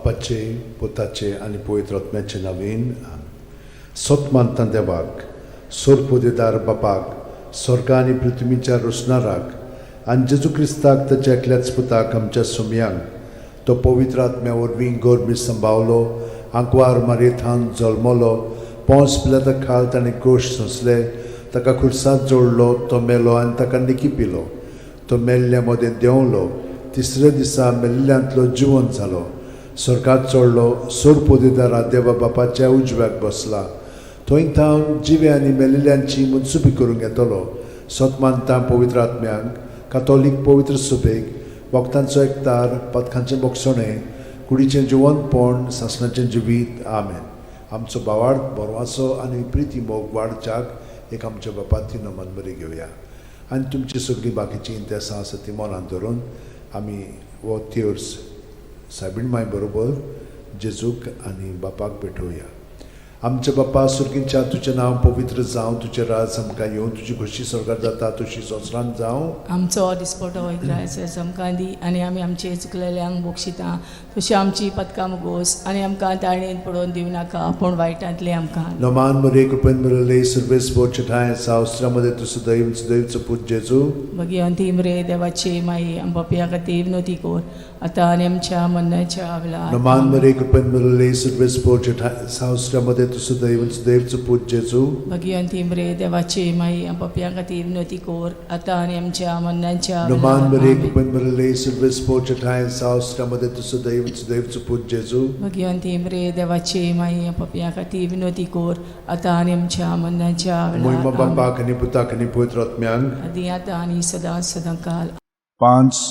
बापाचे पुताचे आनी पवित्र आत्म्याचे नांवेन सत मानता देवाक सोरपोदेदार बापाक स्वर्गा आनी पृथ्वीच्या रोसणाराक आनी जेजू क्रिस्ताक ताच्या एकल्याच पुताक आमच्या सुमयांक तो पवित्र आत्म्या वरवीं गोरबी संभावलो आंकवार मारयेंत जल्मलो पोंस पिलाता खाल ताणें क्रूश सोंसले ताका खुर्सांत जोडलो तो मेलो आनी ताका निकिपिलो तो मेल्ल्या मदें देंवलो तिसऱ्या दिसा मेल्ल्यांतलो जिवंत जालो स्वर्गांत चडलो सोरपोदेदारा देवा बापाच्या उजव्याक बसला थंय थावन जिवे आनी मेलिल्ल्यांची मुनसुबी करूंक येतलो सतमानता पवित्र आत्म्यांक कातोलीक पवित्र सुबेक वखदांचो एकतार पथकांचें मोगसणें कुडीचें जिवंतपण सासणाचें जिवीत आमेन. आमचो बावार्थ बरवासो आनी प्रिती मोग वाडच्याक एक आमच्या बापाची नमन बरी घेवया आनी तुमची सगळीं बाकीची इंतेसां आसा ती मनांत धरून आमी हो तिर्स सायबीण माय बरोबर जेजूक आनी बापाक भेटोवया. आमचे बापा सुर्गींच्या तुजें नांव पवित्र जावं तुजें राज आमकां येवं तुजी खुशी स्वर्गांत जाता तशी संवसारांत जावं. आमचो दिसपटो वयता आमकां दी आनी आमी आमचे चुकलेल्यांक बक्षिता तशी आमची पदकां मुगोस आनी आमकां ताळणेन पडोवन दिवं नाका पूण वायटांतले आमकां. नमान मरे कृपेन मरले सर्वेस बोचठाय सावस्त्रामध्ये तुझं दैवचं पूज जेजू भगवंती मरे देवाचे माई आमच्या खातीर विनोती कोर आतां आनी आमच्या मरणाच्या वेळार. नमान मरे कृपेन मरले सर्वेस बोचठाय सावस्त्रामध्ये तुझं दैवचं पूज जेजू भगवंती मरे देवाचे माई आमच्या खातीर विनोती कोर आतां आनी आमच्या मरणाच्या वेळार. नमान मरे कृपेन मरले सर्वेस बोचठाय सावस्त्रामध्ये तुझं दैवचं पूज जेजू भगवंती मरे देवाचे माई आमच्या खातीर विनोती कोर आतां आनी आमच्या मरणाच्या महिमा वेळार. बापाक आनी पुताक आनी पवित्र आत्म्यांक आदी आतां आनी सदां काल. 5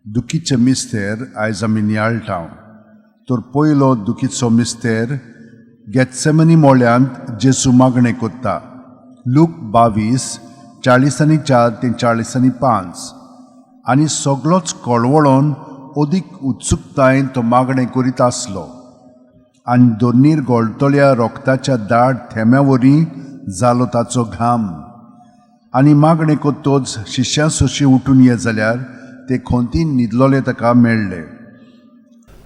दुखीचे मिस्तेर आयज आमी नियाळटाव. तर पयलो दुखीचो मिस्तेर गेत्सेमनी मोळ्यांत जेजू मागणें कोत्ता. लूक 22 40:4 ते 40:5 आनी सगळोच कळवळोन अदीक उत्सुकतायेन तो मागणें करीत आसलो आनी दोनीर गोळटोल्या रोगताच्या दाट थेंब्यावरी जालो ताचो घाम. आनी मागणें कोत्तोच शिश्यां सोशी उठून ये जाल्यार ते खोंतीन न्हिदलोले ताका मेळ्ळे.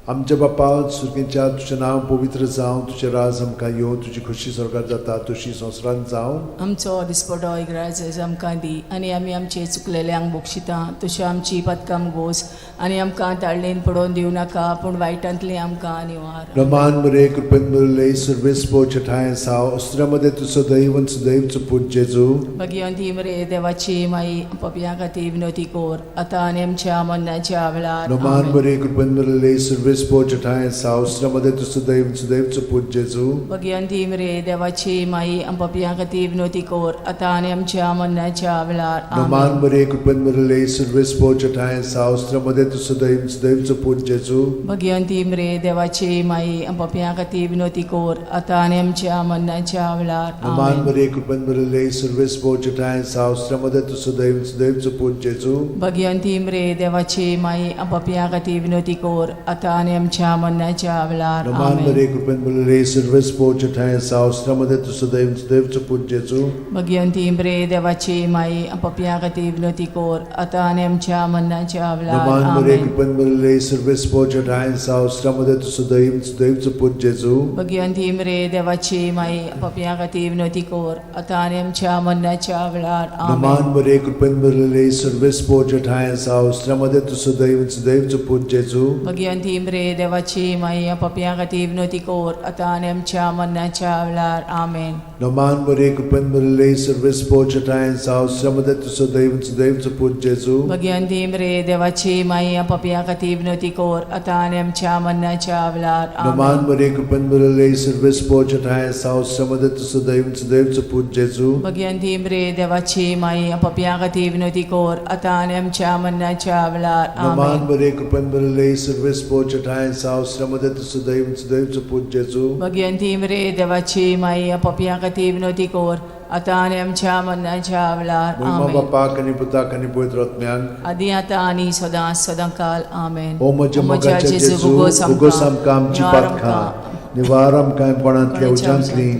आमचे बापा सुर्गींच्या तुजें नांव पवित्र जावं तुजें राज आमकां येवं तुजी खुशी स्वर्गांत जाता तशी संवसारांत जावं. आमचो दिसपटो राज आमकां दी आनी आमी आमचे चुकलेल्यांक बक्षिता तशें आमची पदकां मुगोस आनी आमकां ताळणेन पडोवन दिवं नाका पूण वायटांतले आमकां निवार. नमान मरे कृपेन मरले सर्वेस बोचठाय सावस्त्रामध्ये तुझं दैवचं पूज जेजू भगवंती मरे देवाची माई आमच्या खातीर विनोती कोर आतां आनी आमच्या मरणाच्या वेळार. नमान मरे कृपेन मरले सर्वेस बोचठाय सावस्त्रामध्ये तुझं दैवचं पूज जेजू भगवंती मरे देवाची माई आमच्या खातीर विनोती कोर आतां आनी आमच्या मरणाच्या वेळार. नमान मरे कृपेन मरले सर्वेस बोचठाय सावस्त्रामध्ये तुझं दैवचं पूज जेजू भगवंती मरे देवाची माई आमच्या खातीर विनोती कोर आतां आनी आमच्या मरणाच्या वेळार. नमान मरे कृपेन मरले सर्वेस बोचठाय सावस्त्रामध्ये तुझं दैवचं पूज जेजू भगवंती मरे देवाची माई आमच्या खातीर विनोती कोर आतां आनी आमच्या मरणाच्या वेळार. नमान मरे कृपेन मरले सर्वेस बोचठाय सावस्त्रामध्ये तुझं दैवचं पूज जेजू भगवंती मरे देवाची माई आमच्या खातीर विनोती कोर आतां आनी आमच्या मरणाच्या वेळार. नमान मरे कृपेन मरले सर्वेस बोचठाय सावस्त्रामध्ये तुझं दैवचं पूज जेजू भगवंती मरे देवाची माई आमच्या खातीर विनोती कोर आतां आनी आमच्या मरणाच्या वेळार. नमान मरे कृपेन मरले सर्वेस बोचठाय सावस्त्रामध्ये तुझं दैवचं पूज जेजू भगवंती मरे देवाची माई आमच्या खातीर विनोती कोर आतां आनी आमच्या मरणाच्या वेळार. आमेन. नमान मरे कृपेन मरले सर्वेस बोचठाय सावस्त्रामध्ये तुझं दैवचं पूज जेजू भगवंती मरे देवाची माई आमच्या खातीर विनोती कोर आतां आनी आमच्या मरणाच्या वेळार. नमान मरे कृपेन मरले सर्वेस बोचठाय सावस्त्रामध्ये तुझं दैवचं पूज जेजू भगवंती मरे देवाची माई आमच्या खातीर विनोती कोर आतां आनी आमच्या मरणाच्या वेळार. नमान मरे कृपेन मरले सर्वेस बोचठाय सावस्त्रामध्ये तुझं दैवचं पूज जेजू भगवंती मरे देवाची माई आमच्या खातीर विनोती कोर आतां आनी आमच्या मरणाच्या वेळार. महिमा बापाक आनी पुताक आनी पवित्र आत्म्यांक आदी आतां आनी सदां काल. आमेन. ओ म्हज्या मोगाचे जेजू उगोस आमकां आमची पातकां निवार आमकां पणांतल्या उज्यांतली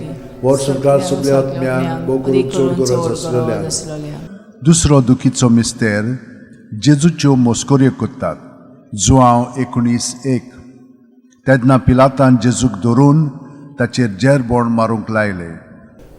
वर सरकार सगळ्या आत्म्यांक भोव करून चड गरज आसलेल्या. दुसरो दुखीचो मिस्तेर जेजूच्यो मोस्कोऱ्यो कोत्तात. जुआंव 19:1 तेन्ना पिलातान जेजूक धरून ताचेर जेरबोण मारूंक लायले.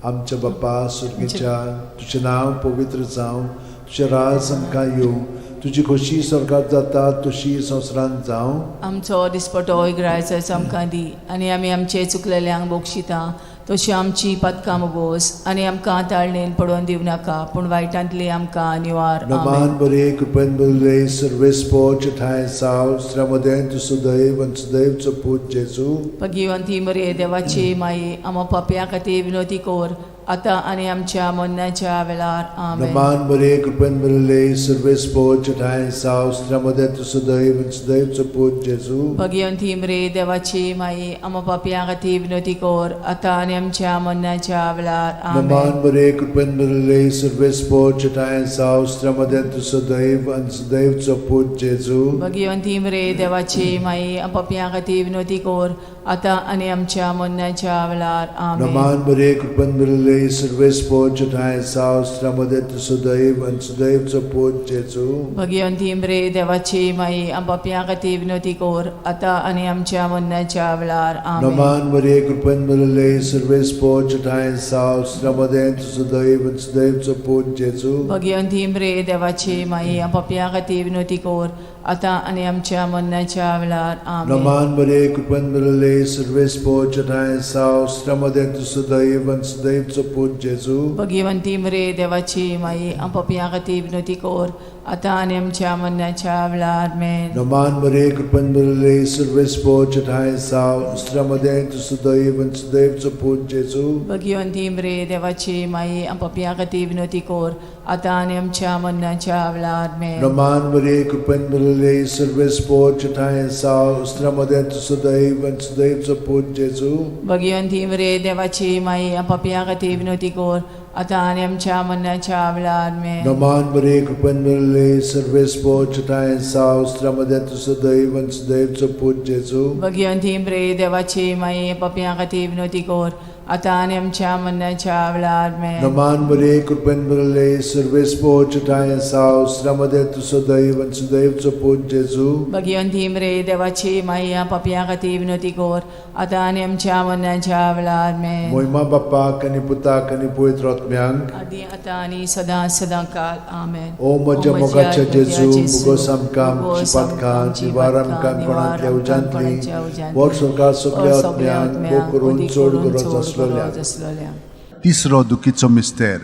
आमच्या बाप्पा सुर्गेच्या तुझें नांव पवित्र जावं, तुझें राज आमकां येवं, तुजी खोशी स्वर्गांत जाता तशी संवसारांत जावं. आमचो दिसपटो इग्रायचो आमकां दी, आनी आमी आमचे चुकलेल्यांक बोगशिता तशी आमची पदकां मोगोस, आनी आमकां ताळणेन पडोवन दिवं नाका, पूण वायटांतली आमकां निवार. नमान बरे कृपेन बरले सर्वेस्पो ठाय साव श्रमदेन तु सदैव आनी सदैवचो पूत जेजू. भगिवंती मरे देवाची माई, आमो पाप्या खातीर विनोदी कोर, आतां आनी आमच्या मरणाच्या वेळार. आमेन. नमान बरे कृपेन बरले सर्वेस्पो ठाय साव श्रमदेन तु सदैव आनी सदैवचो पूत जेजू. भगिवंती मरे देवाची माई, आमो पाप्या खातीर विनोदी कोर, आतां आनी आमच्या मरणाच्या वेळार. आमेन. नमान बरे कृपेन बरले सर्वेस्पो ठाय साव श्रमदेन तु सदैव आनी सदैवचो पूत जेजू. भगिवंती मरे देवाची माई, आमो पाप्या खातीर विनोदी कोर, आतां आनी आमच्या मरणाच्या वेळार. आमेन. नमान बरे कृपेन बरले सर्वेस्पो ठाय साव श्रमदेन तु सदैव आनी सदैवचो पूत जेजू. भगिवंती मरे देवाची माई, आमो पाप्या खातीर विनोदी कोर, आतां आनी आमच्या मरणाच्या वेळार. आमेन. नमान बरे कृपेन बरले सर्वेस्पो ठाय साव श्रमदेन तु सदैव आनी सदैवचो पूत जेजू. भगिवंती मरे देवाची माई, आमो पाप्या खातीर विनोदी कोर, आतां आनी आमच्या मरणाच्या वेळार. आमेन. नमान बरे कृपेन बरले सर्वेस्पो ठाय साव श्रमदेन तु सदैव आनी सदैवचो पूत जेजू. भगिवंती मरे देवाची माई, आमो पाप्या खातीर विनोदी कोर, आतां आनी आमच्या मरणाच्या वेळार. आमेन. नमान बरे कृपेन बरले सर्वेस्पो ठाय साव श्रमदेन तु सदैव आनी सदैवचो पूत जेजू. भगिवंती मरे देवाची माई, आमो पाप्या खातीर विनोदी कोर, आतां आनी आमच्या मरणाच्या वेळार. आमेन. नमान बरे कृपेन बरले सर्वेस्पो ठाय साव श्रमदेन तु सदैव आनी सदैवचो पूत जेजू. भगिवंती मरे देवाची माई, आमो पाप्या खातीर विनोदी कोर, आतां आनी आमच्या मरणाच्या वेळार. आमेन. नमान बरे कृपेन बरले सर्वेस्पो ठाय साव श्रमदेन तु सदैव आनी सदैवचो पूत जेजू. भगिवंती मरे देवाची माई, आमो पाप्या खातीर विनोदी कोर, आतां आनी आमच्या मरणाच्या वेळार. आमेन. नमान बरे कृपेन बरले सर्वेस्पो ठाय साव श्रमदेन तु सदैव आनी सदैवचो पूत जेजू. भगिवंती मरे देवाची माई, आमो पाप्या खातीर विनोदी कोर, आतां आनी आमच्या मरणाच्या वेळार. आमेन. मोहिमा बापाक आनी पुताक आनी पवित्र आत्म्यांक. आदी आतां आनी सदां काल. आमेन. ओ म्हज्या मोगाच्या जेजू, मुगोस आमकां आमची पदकां, जिवार आमकां कोणांतल्या उज्यांतली, वर सरकार सगळ्या आत्म्यांक भोव करून चड गरज आसलेल्या. तिसरो दुखीचो मिस्तेर.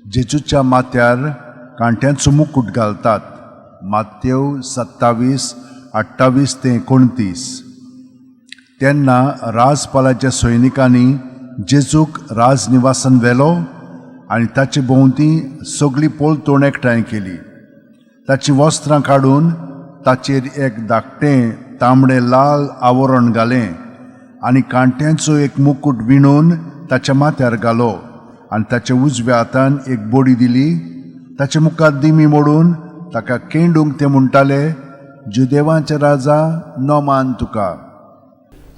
जेजूच्या माथ्यार कांट्यांचो मुकुट घालतात. मात्येव 27:28-29. तेन्ना राजपालाच्या सैनिकांनी जेजूक राजनिवासान व्हेलो आनी ताचे भोंवती सगळी पोलतोण एकठांय केली. ताची वस्त्रां काडून ताचेर एक धाकटें तांबडें लाल आवरण घालें आनी कांट्यांचो एक मुकुट विणून ताच्या माथ्यार घालो आनी ताच्या उजव्या हातान एक बोडी दिली. ताच्या मुखार दिमी मोडून ताका केंडूंक ते म्हणटाले, जुदेवांचे राजा नोमान तुका.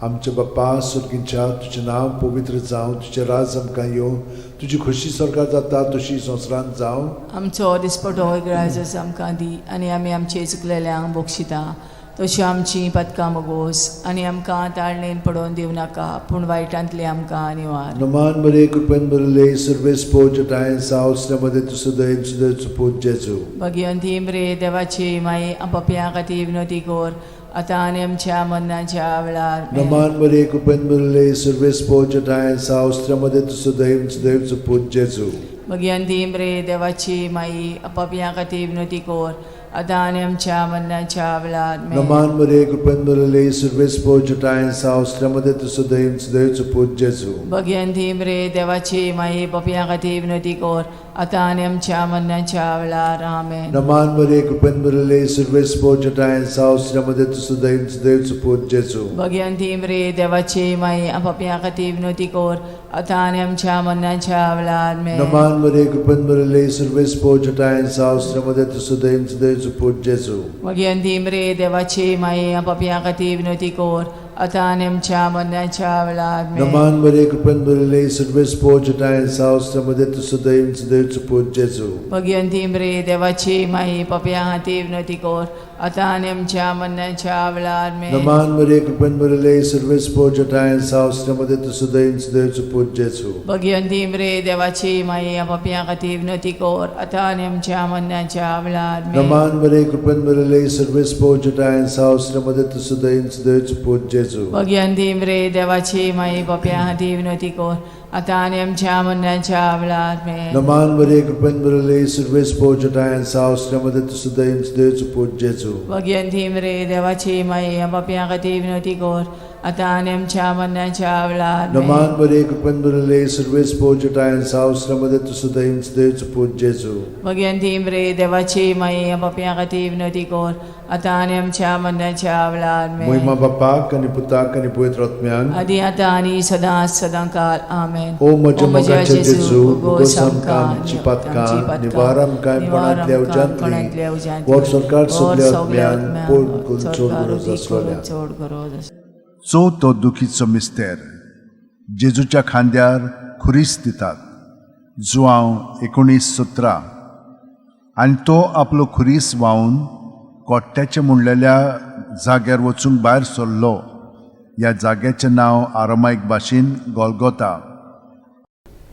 आमचे बाप्पा सुर्गीच्या तुझें नांव पवित्र जावं, तुजें राज आमकां येवं, तुजी खोशी स्वर्गांत जाता तशी संवसारांत जावं. आमचो दिसपटो इग्रायचो आमकां दी, आनी आमी आमचे चुकलेल्यांक बोगशिता तशी आमची पदकां मोगोस, आनी आमकां ताळणेन पडोवन दिवं नाका, पूण वायटांतली आमकां निवार. नमान बरे कृपेन बरले सर्वेस्पो ठाय साव श्रमदेन तु सदैव आनी सदैवचो पूत जेजू. भगिवंती मरे देवाची माई, आमो पाप्या खातीर विनोदी कोर, आतां आनी आमच्या मरणाच्या वेळार. आमेन. नमान बरे कृपेन बरले सर्वेस्पो ठाय साव श्रमदेन तु सदैव आनी सदैवचो पूत जेजू. भगिवंती मरे देवाची माई, आमो पाप्या खातीर विनोदी कोर, आतां आनी आमच्या मरणाच्या वेळार. आमेन. नमान बरे कृपेन बरले सर्वेस्पो ठाय साव श्रमदेन तु सदैव आनी सदैवचो पूत जेजू. भगिवंती मरे देवाची माई, पाप्या खातीर विनोदी कोर, आतां आनी आमच्या मरणाच्या वेळार. आमेन. नमान बरे कृपेन बरले सर्वेस्पो ठाय साव श्रमदेन तु सदैव आनी सदैवचो पूत जेजू. भगिवंती मरे देवाची माई, आमो पाप्या खातीर विनोदी कोर, आतां आनी आमच्या मरणाच्या वेळार. आमेन. नमान बरे कृपेन बरले सर्वेस्पो ठाय साव श्रमदेन तु सदैव आनी सदैवचो पूत जेजू. भगिवंती मरे देवाची माई, आमो पाप्या खातीर विनोदी कोर, आता आणि आमच्या मरणाच्या वेळार आमेन. नमान बरे कृपन बरले सर्वेस पोचटाय सावस्त्रमध्ये तुझं देवचं पूज जेजू. भगवंती मरे देवाची माई पप्या हाती विनंती कर आता आणि आमच्या मरणाच्या वेळार आमेन. नमान बरे कृपन बरले सर्वेस पोचटाय सावस्त्रमध्ये तुझं देवचं पूज जेजू. भगवंती मरे देवाची माई पप्या हाती विनंती कर आता आणि आमच्या मरणाच्या वेळार आमेन. नमान बरे कृपन बरले सर्वेस पोचटाय सावस्त्रमध्ये तुझं देवचं पूज जेजू. भगवंती मरे देवाची माई पप्या हाती विनंती कर आता आणि आमच्या मरणाच्या वेळार आमेन. नमान बरे कृपन बरले सर्वेस पोचटाय सावस्त्रमध्ये तुझं देवचं पूज जेजू. भगवंती मरे देवाची माई पप्या हाती विनंती कर आता आणि आमच्या मरणाच्या वेळार आमेन. नमान बरे कृपन बरले सर्वेस पोचटाय सावस्त्रमध्ये तुझं देवचं पूज जेजू. भगवंती मरे देवाची माई पप्या हाती विनंती कर आता आणि आमच्या मरणाच्या वेळार आमेन. महिमा बापाक आणि पुताक आणि पवित्र आत्म्यांक आदी आता आणि सदांकाळ आमेन. ओ म्हज्या मोगाचे जेजू उगोस आमकां आमची पातकां निवार आमकां पणांतल्या उज्यांतली वर सरकार सगल्या आत्म्यांक पोट चोड गरज आसलोल्या. चोड गरज चवथो दुखीचो मिस्तेर जेजूच्या खांद्यार खुरीस दितात. जुआंव 19:17. आनी तो आपलो खुरीस व्हांवन कोट्ट्याचे म्हणलेल्या जाग्यार वचूंक भायर सरलो. ह्या जाग्याचें नांव आरामायक भाशेन गोलगोथा.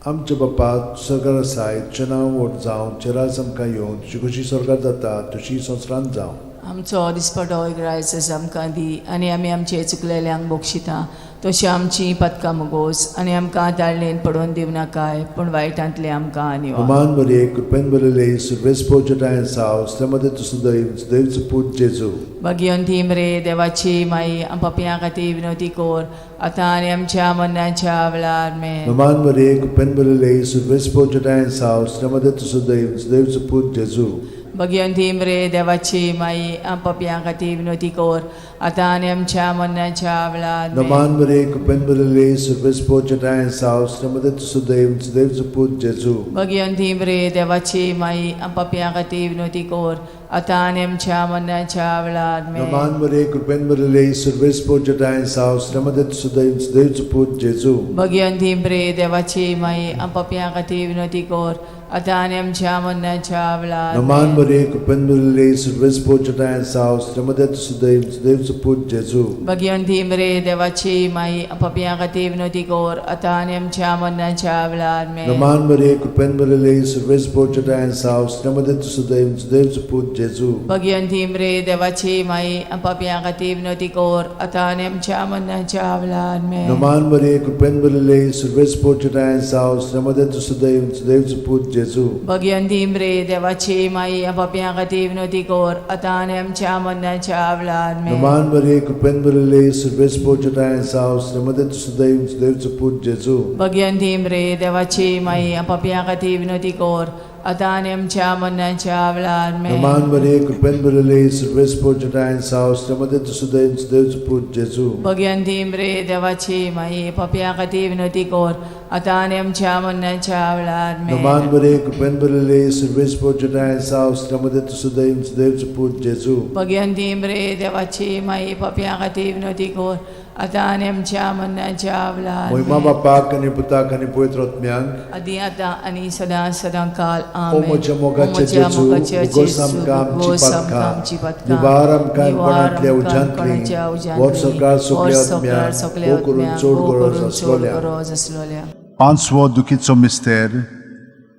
आमच्या बापा स्वर्गार आसाय तुजें नांव व्हड जावं चेरास आमकां येवं तुजी कशी स्वर्गार जाता तशी संवसारांत जावं. आमचो दिसपटो रायस आमकां दी आनी आमी आमचे चुकलेल्यांक बोक्षिता तशी आमची पदकां मोगोस आनी आमकां ताळणेन पडोवन दिव नाकाय पूण वायटांतले आमकां निवार. नमान बरे कृपेन बरले सर्वेस पोचटाय सावस्त्रमध्ये तुझं देवचं पूज जेजू. भगवंती मरे देवाची माई पप्या खातीर विनंती कर आता आनी आमच्या मरणाच्या वेळार आमेन. नमान बरे कृपेन बरले सर्वेस पोचटाय सावस्त्रमध्ये तुझं देवचं पूज जेजू. भगवंती मरे देवाची माई पप्या खातीर विनंती कर आता आनी आमच्या मरणाच्या वेळार आमेन. नमान बरे कृपेन बरले सर्वेस पोचटाय सावस्त्रमध्ये तुझं देवचं पूज जेजू. भगवंती मरे देवाची माई पप्या खातीर विनंती कर आता आनी आमच्या मरणाच्या वेळार आमेन. नमान बरे कृपेन बरले सर्वेस पोचटाय सावस्त्रमध्ये तुझं देवचं पूज जेजू. भगवंती मरे देवाची माई पप्या खातीर विनंती कर आता आनी आमच्या मरणाच्या वेळार नमान आमेन. बरे कृपेन बरले सर्वेस पोचटाय सावस्त्रमध्ये तुझं देवचं पूज जेजू. भगवंती मरे देवाची माई पप्या खातीर विनंती कर आता आनी आमच्या मरणाच्या वेळार आमेन. नमान बरे कृपेन बरले सर्वेस पोचटाय सावस्त्रमध्ये तुझं देवचं पूज जेजू. भगवंती मरे देवाची माई पप्या खातीर विनंती कर आता आनी आमच्या मरणाच्या वेळार आमेन. नमान बरे कृपेन बरले सर्वेस पोचटाय सावस्त्रमध्ये तुझं देवचं पूज जेजू. भगवंती मरे देवाची माई पप्या खातीर विनंती कर आता आनी आमच्या मरणाच्या वेळार आमेन. नमान बरे कृपेन बरले सर्वेस पोचटाय सावस्त्रमध्ये तुझं देवचं पूज जेजू. भगवंती मरे देवाची माई पप्या खातीर विनंती कर आता आनी आमच्या मरणाच्या वेळार आमेन. नमान बरे कृपेन बरले सर्वेस पोचटाय सावस्त्रमध्ये तुझं देवचं पूज जेजू. भगवंती मरे देवाची माई पप्या खातीर विनंती कर आता आनी आमच्या मरणाच्या वेळार आमेन. नमान बरे कृपेन बरले सर्वेस पोचटाय सावस्त्रमध्ये तुझं देवचं पूज जेजू. भगवंती मरे देवाची माई पप्या खातीर विनंती कर आता आनी आमच्या मरणाच्या वेळार महिमा आमेन. बापाक आणि पुताक आणि पवित्र आत्म्यांक आदी आता आणि सदांकाळ ओ आमेन. म्हज्या मोगाचे ओ म्हज्या जेजू मोगाचे उगोस जेजू, आमकां उगोस आमकां आमची आमची पातकां पातकां निवार आमकां निवार कोणांतल्या आमकां उज्यांतली कोणाच्या उज्यांतली वर सरकार सगल्या सगळ्या आत्म्यांक ओ करून चोड गरज आसलोल्या. गरज आसलोल्या. 5वो दुखीचो मिस्तेर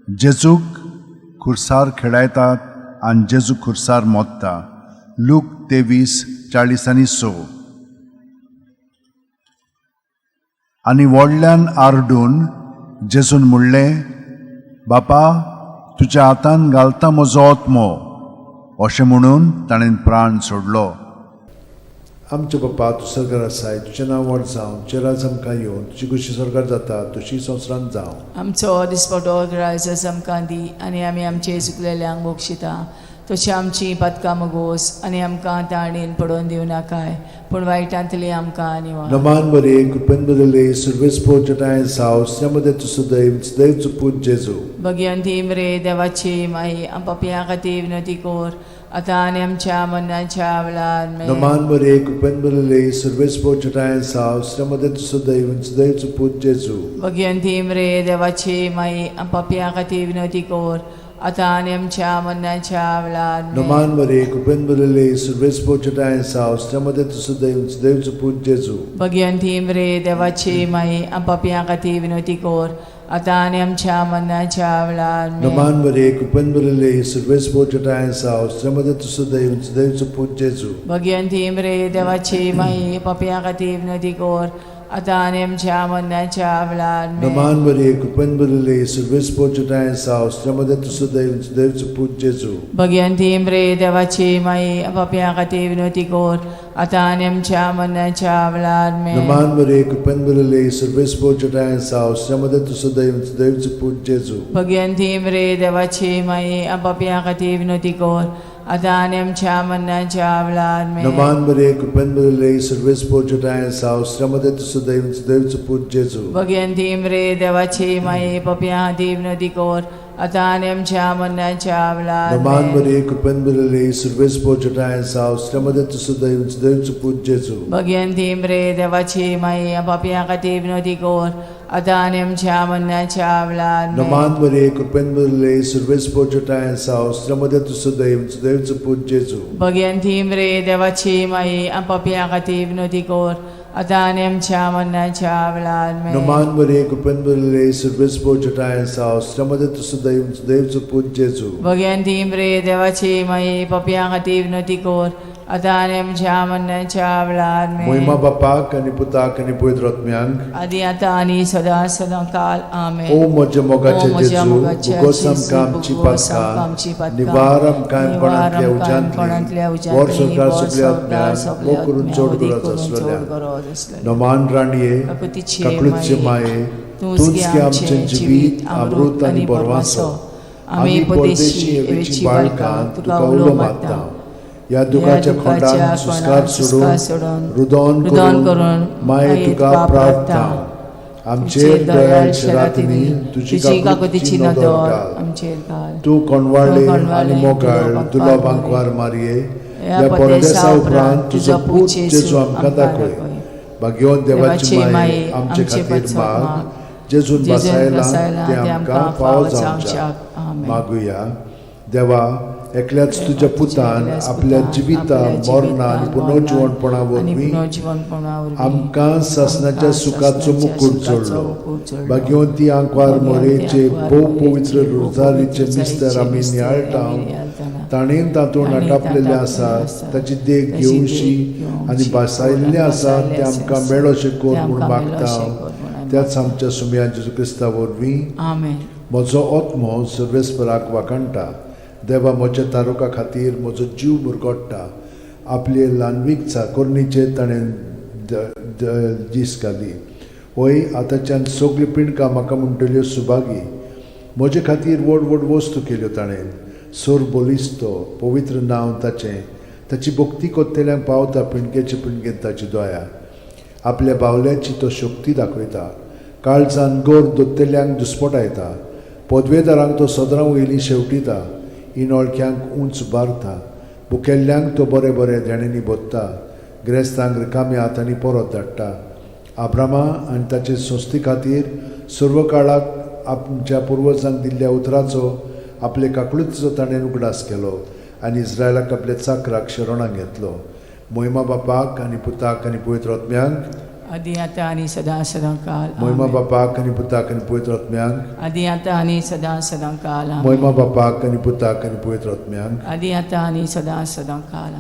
जेजूक खुर्सार खेळायतात आनी जेजू खुर्सार मोडटा. लूक 23:40-6. आनी व्हडल्यान आरडून जेजून म्हणलें, बापा तुज्या हातान घालता म्हजो आत्मो. अशें म्हणून ताणें प्राण सोडलो. आमचे बापा तूं स्वर्गार आसाय तुजें नांव व्हड जावं चेरास आमकां येवं तुजी कशी स्वर्गार जाता तशी संवसारांत जावं. आमचो दिसपटो रायस आमकां दी आनी आमी आमचे चुकलेल्यांक बोक्षिता तशी आमची पदकां मोगोस आनी आमकां ताळणेन पडोवन दिवं नाकाय पूण वायटांतली आमकां निवार. Naman Maria, Kupenbele, Silvespo Jatayan's house, Samadet Sudaim, Sdev Suput Jesu. Bhagwanti मरे देवाची माई आम पापयां खातीर विनंती कोर आतां आनी आमच्या मरणाच्या वेळार Naman Maria, Kupenbele, Silvespo Jatayan's house, Samadet Sudaim, Sdev Suput Jesu. Bhagwanti मरे देवाची माई आम पापयां खातीर विनंती कोर आतां आनी आमच्या मरणाच्या वेळार Naman Maria, Kupenbele, Silvespo Jatayan's house, Samadet Sudaim, Sdev Suput Jesu. Bhagwanti मरे देवाची माई आम पापयां खातीर विनंती कोर आतां आनी आमच्या मरणाच्या वेळार Naman Maria, Kupenbele, Silvespo Jatayan's house, Samadet Sudaim, Sdev Suput Jesu. Bhagwanti मरे देवाची माई पापयां खातीर विनंती कोर आतां आनी आमच्या मरणाच्या वेळार Naman Maria, Kupenbele, Silvespo Jatayan's house, Samadet Sudaim, Sdev Suput Jesu. Bhagwanti मरे देवाची माई पापयां खातीर विनंती कोर आतां आनी आमच्या मरणाच्या वेळार Naman Maria, Kupenbele, Silvespo Jatayan's house, Samadet Sudaim, Sdev Suput Jesu. Bhagwanti मरे देवाची माई पापयां खातीर विनंती कोर आतां आनी आमच्या मरणाच्या वेळार Naman Maria, Kupenbele, Silvespo Jatayan's house, Samadet Sudaim, Sdev Suput Jesu. Bhagwanti मरे देवाची माई पापयां खातीर विनंती कोर आतां आनी आमच्या मरणाच्या वेळार Naman Maria, Kupenbele, Silvespo Jatayan's house, Samadet Sudaim, Sdev Suput Jesu. Bhagwanti मरे देवाची माई पापयां खातीर विनंती कोर आतां आनी आमच्या मरणाच्या वेळार Naman Maria, Kupenbele, Silvespo Jatayan's house, Samadet Sudaim, Sdev Suput Jesu. Bhagwanti मरे देवाची माई पापयां खातीर विनंती कोर आतां आनी आमच्या मरणाच्या वेळार Naman Maria, Kupenbele, Silvespo Jatayan's house, Samadet Sudaim, Sdev Suput Jesu. Bhagwanti मरे देवाची माई पापयां खातीर विनंती कोर आतां आनी आमच्या मरणाच्या वेळार Moima Bapak आणि Putak आणि Pavitr Atmyank. आदी आतां आनी सदां सदां काल आमेन. O म्हज्या मोगाचे O म्हज्या जेजू, मोगाचे भुगोसम जेजू, कामची भुगोसम पातकां, कामची पातकां, निवारम कायमपणांतल्या निवारम उज्यांतली, कायमपणांतल्या उज्यांतली, वर सरकार वर सगळ्या सरकार आत्म्यांक, सगळ्या वो करून आत्म्यांक, चड उदीक गरज करून असलेल्या चड गरज असलेल्या नमान राणये, काकुतीचे काकुळीचे माये, तूंच घे आमचें जिवीत, अमृत आनी बोरवांसो. आमी परदेशी येवेची बाळकां तुका उलो मागता. ह्या दुखाच्या खोंडान सुस्कार सोडून रुदोन करून माये तुका प्रार्थना. आमचेर दयाळशे रातनी तुजी काकुतीची नदर घाल. आमचेर घाल. तूं कोणवाळे आनी मोगाळ तुला बांकवार मारये. ह्या परदेसा उपरांत तुजो पूत जेजू आमकां दाखय. भाग्यवान देवाची माये आमचे खातीर माग. जेजून बसायला ते आमकां फावो जावच्याक मागुया. देवा, एकल्याच तुज्या पुतान आपल्या जिविता मरणा आनी पुनर्जीवनपणा वरवीं आमकां सासणाच्या सुखाचो मुकूट जोडलो. भाग्यवंती आंकवार मोरेचे भोव पवित्र रोजारीचे मिस्तर आमी नियाळटाव. ताणेन तातूंत आटापलेले आसा ताची देख घेवशी आनी बसायल्ले आसा ते आमकां मेळोशे कोर म्हूण मागता. त्याच आमच्या सुमया जेजू क्रिस्ता वरवीं आमेन. म्हजो आत्मो सर्वेस्पराक वाकणटा. देवा, म्हज्या तारुका खातीर म्हजो जीव मुरगोडटा. आपले ल्हानवीक चाकोरणीचे ताणें दीस घाली. होय, आतांच्यान सगळी पिणकां म्हाका म्हणटल्यो सुभागी. म्हजे खातीर व्हड व्हड वस्तू केल्यो ताणें. सोर बोलिस्तो, पवित्र नांव ताचें. ताची भक्ती कोत्तेल्यांक पावता पिणकेचे पिणकेन ताची दोया. आपल्या बावल्याची तो शक्ती दाखयता. काळजान गोर दोत्तेल्यांक दुस्पटायता. पदवेदारांक तो सदरां वयली शेवटिता. इनोळख्यांक उंच बारता. भुकेल्ल्यांक तो बरें बरें देणेनी बोत्ता. गिरेस्तांक रिकाम्या हातांनी परत धाडटा. आब्रामा आनी ताचे संस्थे खातीर सर्व काळाक आमच्या पुर्वजांक दिल्ल्या उतराचो आपले काकुळीचो ताणें उगडास केलो आनी इस्रायलाक आपल्या चाकराक शरणांत घेतलो. मोहिमा बापाक आनी पुताक आनी पवित्र आत्म्यांक आदी आतां आनी सदां सदां काल मोहिमा बापाक आनी पुताक आनी पवित्र आत्म्यांक आदी आतां आनी सदां सदां काल मोहिमा बापाक आनी पुताक आनी पवित्र आत्म्यांक आदी आतां आनी सदां सदां काल